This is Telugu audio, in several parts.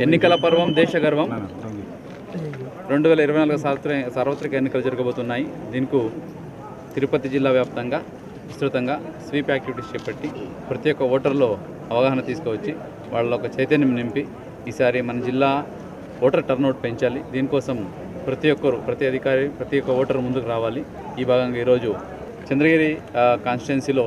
ఎన్నికల పర్వం దేశ గర్వం 2024 సార్వత్రిక ఎన్నికలు జరగబోతున్నాయి. దీనికి తిరుపతి జిల్లా వ్యాప్తంగా విస్తృతంగా స్వీప్ యాక్టివిటీస్ చేపట్టి ప్రతి ఒక్క ఓటర్లో అవగాహన తీసుకువచ్చి వాళ్ళలో ఒక చైతన్యం నింపి ఈసారి మన జిల్లా ఓటర్ టర్నౌట్ పెంచాలి. దీనికోసం ప్రతి ఒక్కరు, ప్రతి అధికారి, ప్రతి ఒక్క ఓటర్ ముందుకు రావాలి. ఈ భాగంగా ఈరోజు చంద్రగిరి కాన్స్టిట్యున్సీలో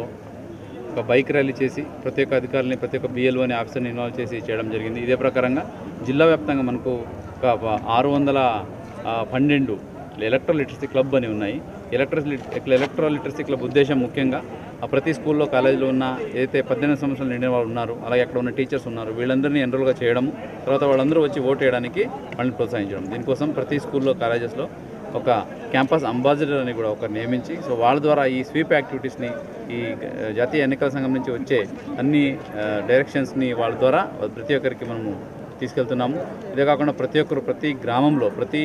ఒక బైక్ ర్యాలీ చేసి ప్రతి ఒక్క అధికారులని, ప్రతి ఒక్క బిఎల్ఓని ఆఫీసర్ని ఇన్వాల్వ్ చేసి చేయడం జరిగింది. ఇదే ప్రకారంగా జిల్లా వ్యాప్తంగా మనకు ఒక 612 ఎలక్ట్రల్ లిటరసీ క్లబ్ అని ఉన్నాయి. ఎలక్ట్రల్ లిటరసీ క్లబ్ ఉద్దేశం ముఖ్యంగా ప్రతి స్కూల్లో, కాలేజీలో ఉన్న ఏదైతే 18 సంవత్సరాలు నిండిన వాళ్ళు ఉన్నారు, అలాగే అక్కడ ఉన్న టీచర్స్ ఉన్నారు, వీళ్ళందరినీ ఎన్రోల్గా చేయడము, తర్వాత వాళ్ళందరూ వచ్చి ఓటు వేయడానికి వాళ్ళని ప్రోత్సహించడం. దీనికోసం ప్రతి స్కూల్లో, కాలేజెస్లో ఒక క్యాంపస్ అంబాసిడర్ అని కూడా ఒకరు నియమించి, సో వాళ్ళ ద్వారా ఈ స్వీప్ యాక్టివిటీస్ని, ఈ జాతీయ ఎన్నికల సంఘం నుంచి వచ్చే అన్ని డైరెక్షన్స్ని వాళ్ళ ద్వారా ప్రతి ఒక్కరికి మనము తీసుకెళ్తున్నాము. ఇదే కాకుండా ప్రతి ఒక్కరు, ప్రతి గ్రామంలో, ప్రతి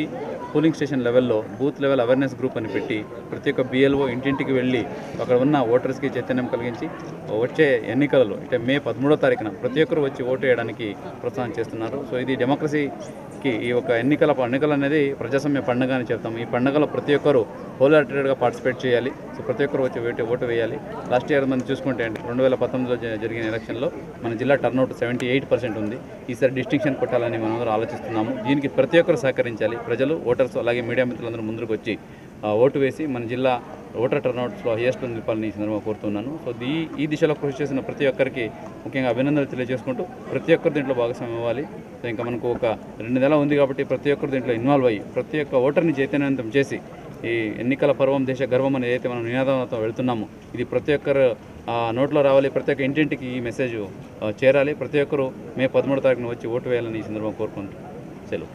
పోలింగ్ స్టేషన్ లెవెల్లో బూత్ లెవెల్ అవేర్నెస్ గ్రూప్ అని పెట్టి ప్రతి ఒక్క బిఎల్ఓ ఇంటింటికి వెళ్ళి అక్కడ ఉన్న ఓటర్స్కి చైతన్యం కలిగించి వచ్చే ఎన్నికలలో అంటే మే 13వ తారీఖున ప్రతి ఒక్కరు వచ్చి ఓటు వేయడానికి ప్రోత్సాహం చేస్తున్నారు. సో ఇది డెమోక్రసీకి ఈ ఒక ఎన్నికలు అనేది ప్రజాస్వామ్య పండుగ అని చెప్తాము. ఈ పండుగలో ప్రతి ఒక్కరు హోల్ హార్టెడ్గా పార్టిసిపేట్ చేయాలి. సో ప్రతి ఒక్కరు వచ్చి ఓటు వేయాలి. లాస్ట్ ఇయర్ మనం చూసుకుంటే 2019లో జరిగిన ఎలక్షన్లో మన జిల్లా టర్నౌట్ 78% ఉంది. ఈసారి డిస్టింక్షన్ కొట్టాలని మనం ఆలోచిస్తున్నాము. దీనికి ప్రతి ఒక్కరు సహకరించాలి. ప్రజలు, ఓటర్స్, అలాగే మీడియా మిత్రులందరూ ముందుకు వచ్చి ఓటు వేసి మన జిల్లా ఓటర్ టర్నౌట్స్లో హైయెస్ట్ నిలపాలని ఈ సందర్భంగా కోరుతున్నాను. సో ఈ దిశలో కృషి చేసిన ప్రతి ఒక్కరికి ముఖ్యంగా అభినందనలు తెలియజేసుకుంటూ ప్రతి ఒక్కరు దీంట్లో భాగస్వామ్యం ఇవ్వాలి. సో ఇంకా మనకు ఒక 2 నెలలు ఉంది కాబట్టి ప్రతి ఒక్కరు దీంట్లో ఇన్వాల్వ్ అయ్యి ప్రతి ఒక్క ఓటర్ని చైతన్యవంతం చేసి ఈ ఎన్నికల పర్వం దేశ గర్వం అని ఏదైతే మనం నినాదంతో వెళుతున్నామో ఇది ప్రతి ఒక్కరు నోట్లో రావాలి. ప్రతి ఒక్క ఇంటింటికి ఈ మెసేజ్ చేరాలి. ప్రతి ఒక్కరు మే 13వ తారీఖున వచ్చి ఓటు వేయాలని ఈ సందర్భంగా కోరుకుంటూ సెలవు.